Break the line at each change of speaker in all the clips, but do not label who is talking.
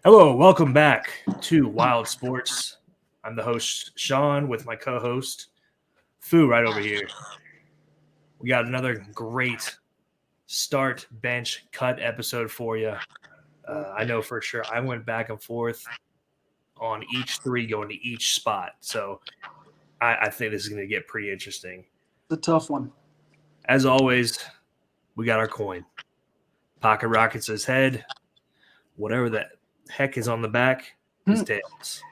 Hello, welcome back to Wild Sports. I'm the host, Sean, with my co host, Fu, right over here. We got another great start, bench, cut episode for you. I know for sure I went back and forth on each three going to each spot. So I think this is going to get pretty interesting.
It's a tough one.
As always, we got our coin. Pocket Rockets his head. Whatever the heck is on the back is tails.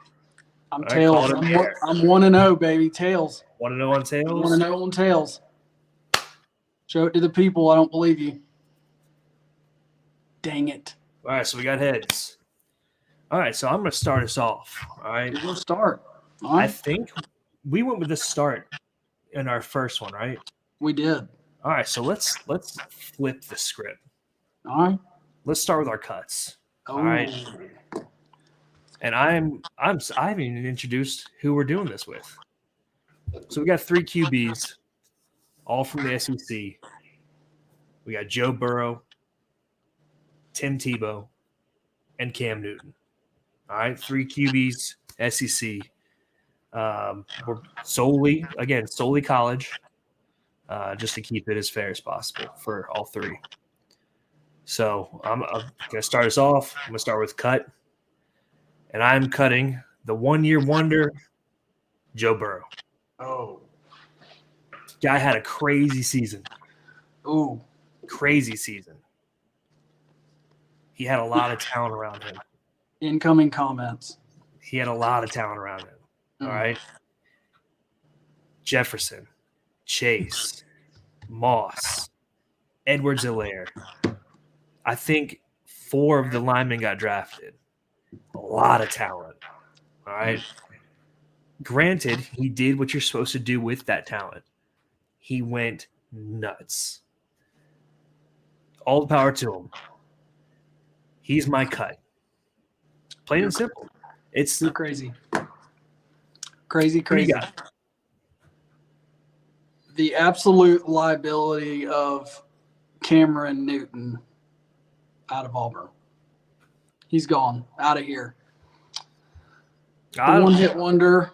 I'm
All right,
tails.
call it in the air.
I'm 1-0, baby. Tails.
Want to know on tails?
1-0 on tails. Show it to the people. I don't believe you. Dang it.
All right, so we got heads. All right, so I'm going to start us off. All right.
We'll start. All
I
right.
think we went with the start in our first one, right?
We did.
All right, so let's flip the script.
All right.
Let's start with our cuts.
Oh.
All right. And I haven't even introduced who we're doing this with. So we got 3 QBs, all from the SEC. We got Joe Burrow, Tim Tebow, and Cam Newton. All right, 3 QBs, SEC. We're solely college, just to keep it as fair as possible for all 3. So I'm going to start us off. I'm going to start with cut. And I'm cutting the 1-year wonder, Joe Burrow.
Oh.
Guy had a crazy season.
Ooh.
Crazy season. He had a lot of talent around him.
Incoming comments.
He had a lot of talent around him. All right. Jefferson, Chase, Moss, Edwards-Helaire. I think 4 of the linemen got drafted. A lot of talent. All right. Granted, he did what you're supposed to do with that talent. He went nuts. All the power to him. He's my cut. Plain and simple. It's
crazy. Crazy.
What do you got?
The absolute liability of Cameron Newton out of Auburn. He's gone. Out of here. The one-hit wonder.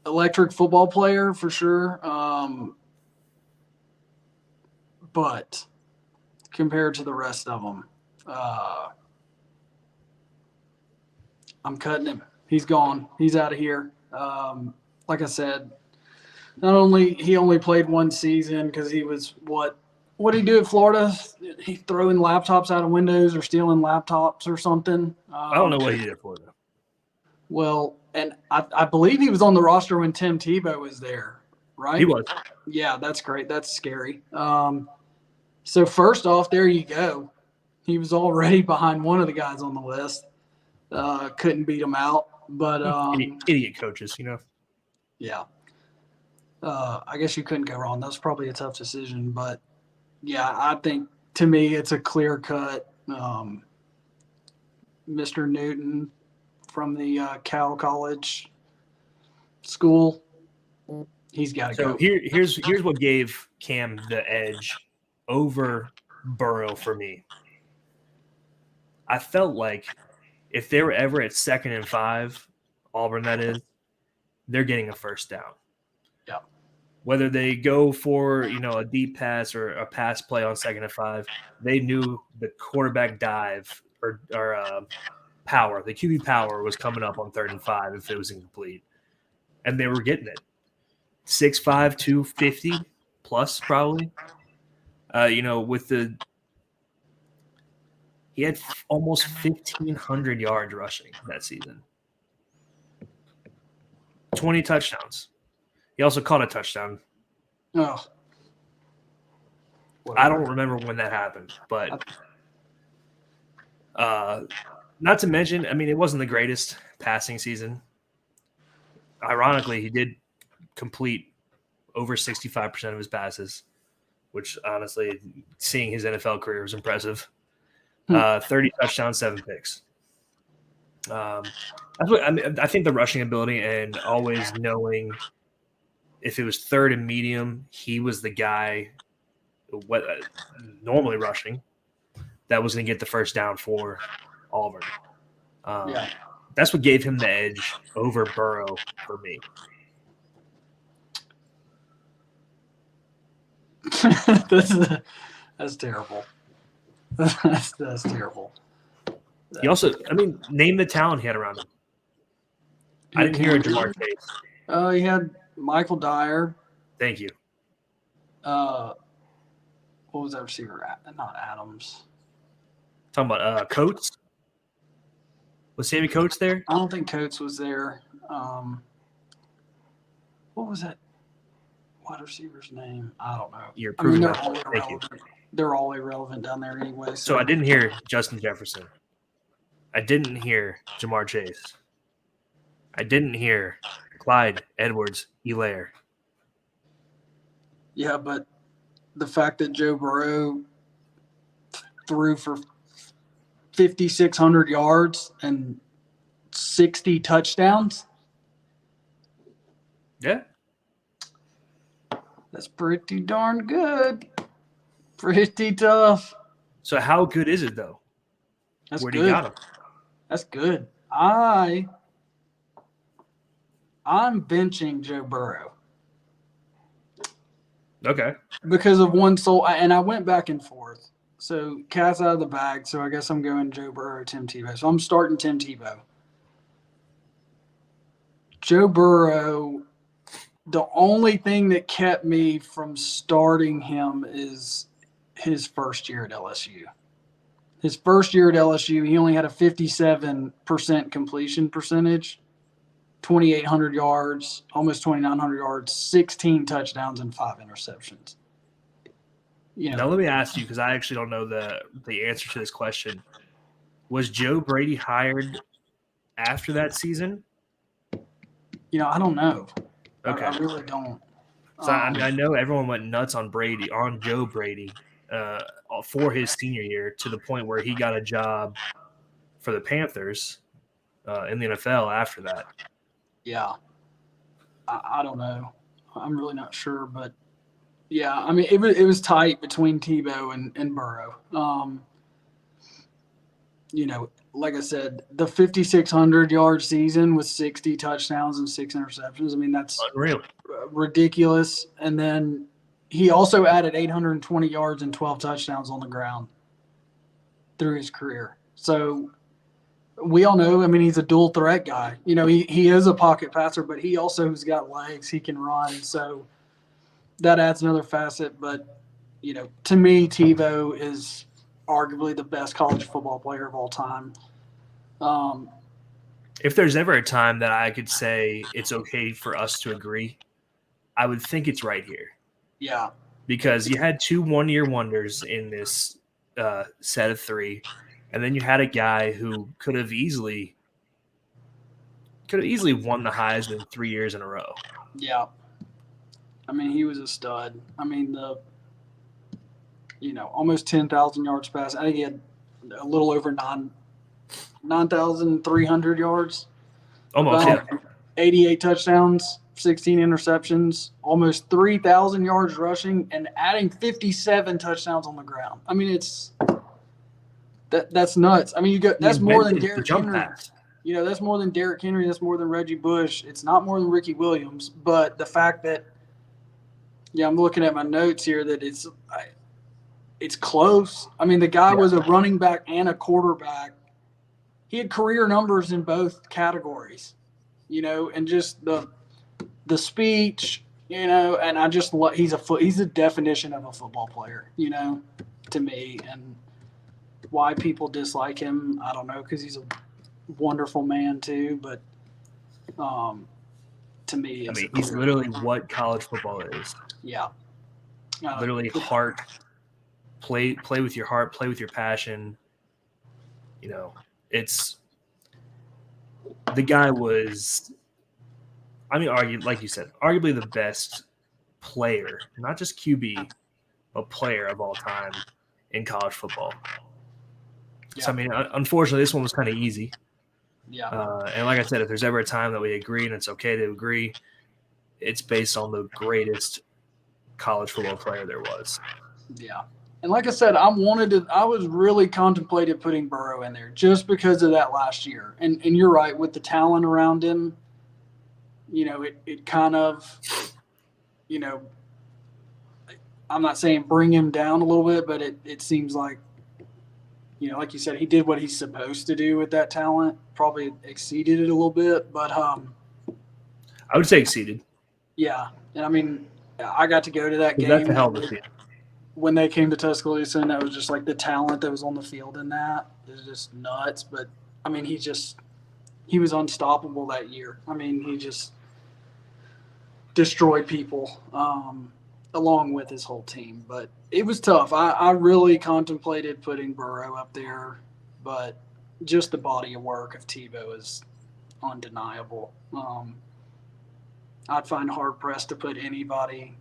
Electric football player for sure. But compared to the rest of them, I'm cutting him. He's gone. He's out of here. Like I said, he only played 1 season because he was what did he do at Florida? He throwing laptops out of windows or stealing laptops or something.
I don't know what he did at Florida.
Well, and I believe he was on the roster when Tim Tebow was there, right?
He was.
Yeah, that's great. That's scary. So first off, there you go. He was already behind one of the guys on the list. Couldn't beat him out. But
idiot coaches,
Yeah. I guess you couldn't go wrong. That was probably a tough decision, but yeah, I think to me it's a clear cut. Mr. Newton from the Cal College school, he's got to go.
So here's what gave Cam the edge over Burrow for me. I felt like if they were ever at 2nd and 5, Auburn that is, they're getting a first down.
Yeah.
Whether they go for, a deep pass or a pass play on 2nd and 5, they knew the quarterback dive or power, the QB power was coming up on 3rd and 5 if it was incomplete. And they were getting it. 6'5", 250 plus probably. He had almost 1,500 yards rushing that season. 20 touchdowns. He also caught a touchdown.
Oh.
I don't remember when that happened, but not to mention, it wasn't the greatest passing season. Ironically, he did complete over 65% of his passes, which honestly, seeing his NFL career was impressive. 30 touchdowns, 7 picks. That's what I think the rushing ability and always knowing if it was 3rd and medium, he was the guy normally rushing that was going to get the first down for Auburn.
Yeah.
That's what gave him the edge over Burrow for me.
That's terrible. That's terrible.
He also, name the talent he had around him. I didn't hear Ja'Marr Chase.
He had Michael Dyer.
Thank you.
What was that receiver? Not Adams.
Talking about Coates. Was Sammy Coates there?
I don't think Coates was there. What was that wide receiver's name? I don't know.
You're proving
they're
that.
all
Thank
irrelevant.
you.
They're all irrelevant down there anyway.
So I didn't hear Justin Jefferson. I didn't hear Ja'Marr Chase. I didn't hear Clyde Edwards-Helaire.
Yeah, but the fact that Joe Burrow threw for 5,600 yards and 60 touchdowns.
Yeah.
That's pretty darn good. Pretty tough.
So how good is it, though?
That's
Where
good.
do you got him?
That's good. I'm benching Joe Burrow.
Okay.
Because of one sole, and I went back and forth. So cat's out of the bag. So I guess I'm going Joe Burrow, Tim Tebow. So I'm starting Tim Tebow. Joe Burrow, the only thing that kept me from starting him is his first year at LSU. His first year at LSU, he only had a 57% completion percentage, 2,800 yards, almost 2,900 yards, 16 touchdowns, and 5 interceptions.
Now let me ask you, because I actually don't know the answer to this question. Was Joe Brady hired after that season?
I don't know.
Okay.
I really don't.
So I know everyone went nuts on Joe Brady, for his senior year, to the point where he got a job for the Panthers in the NFL after that.
Yeah. I don't know. I'm really not sure, but yeah, it was tight between Tebow and Burrow. Like I said, the 5,600-yard season with 60 touchdowns and 6 interceptions. That's
unreal,
ridiculous. And then he also added 820 yards and 12 touchdowns on the ground through his career. So we all know, he's a dual threat guy. He is a pocket passer, but he also has got legs. He can run. So that adds another facet. But, to me, Tebow is arguably the best college football player of all time.
If there's ever a time that I could say it's okay for us to agree, I would think it's right here.
Yeah.
Because you had 2 one-year wonders in this set of 3, and then you had a guy who could have easily won the Heisman 3 years in a row.
Yeah. He was a stud. Almost 10,000 yards passed. I think he had a little over 9,300 yards.
Almost, yeah.
88 touchdowns, 16 interceptions, almost 3,000 yards rushing, and adding 57 touchdowns on the ground. That's nuts. That's more than Derrick Henry. That's more than Derrick Henry. That's more than Reggie Bush. It's not more than Ricky Williams. But the fact that, I'm looking at my notes here, that it's close. The guy was a running back and a quarterback. He had career numbers in both categories, and just the speech, and I just he's the definition of a football player, to me. And why people dislike him, I don't know, because he's a wonderful man too. But to me,
he's literally what college football is.
Yeah.
Literally heart. Play with your heart. Play with your passion. It's the guy was. Like you said, arguably the best player, not just QB, but player of all time in college football. Yeah. So unfortunately, this one was kind of easy.
Yeah.
And like I said, if there's ever a time that we agree, and it's okay to agree, it's based on the greatest college football player there was.
Yeah. And like I said, I was really contemplated putting Burrow in there just because of that last year. And you're right, with the talent around him, it kind of, I'm not saying bring him down a little bit, but it seems like, like you said, he did what he's supposed to do with that talent, probably exceeded it a little bit. But
I would say exceeded.
yeah. And I mean, I got to go to that game.
That's a hell of a team.
When they came to Tuscaloosa, and that was just like the talent that was on the field in that is just nuts. But I mean, he was unstoppable that year. I mean, he just destroyed people along with his whole team. But it was tough. I really contemplated putting Burrow up there, but just the body of work of Tebow is undeniable. I'd find hard pressed to put anybody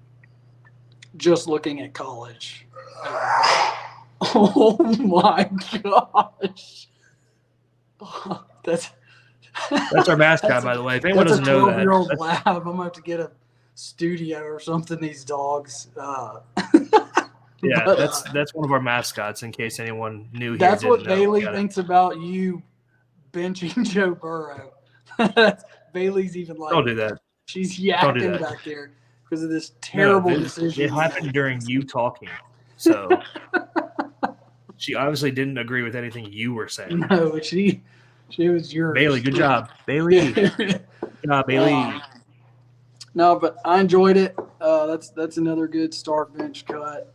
just looking at college. Oh my gosh. That's
our mascot, by the way. If anyone doesn't know that.
That's a 12-year-old lab. I'm going to have to get a studio or something, these dogs.
Yeah,
but,
that's one of our mascots, in case anyone knew.
That's what Bailey thinks about you benching Joe Burrow. Bailey's even like,
don't do that.
She's yakking back there because of this terrible decision.
It happened during you talking. So she obviously didn't agree with anything you were saying.
No, she was yours.
Bailey, good job. Bailey. Good job, Bailey.
No, but I enjoyed it. That's another good start bench cut.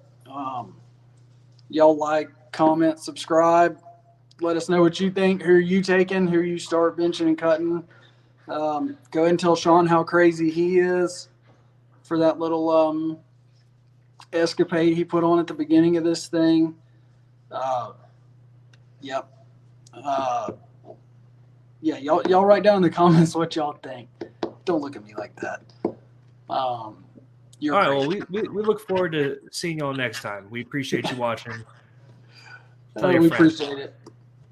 Y'all like, comment, subscribe. Let us know what you think. Who are you taking? Who are you start benching and cutting? Go ahead and tell Sean how crazy he is for that little escapade he put on at the beginning of this thing. Yep. Yeah, y'all write down in the comments what y'all think. Don't look at me like that.
All right, well, we look forward to seeing y'all next time. We appreciate you watching. Tell your friends.
Appreciate it.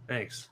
Thanks.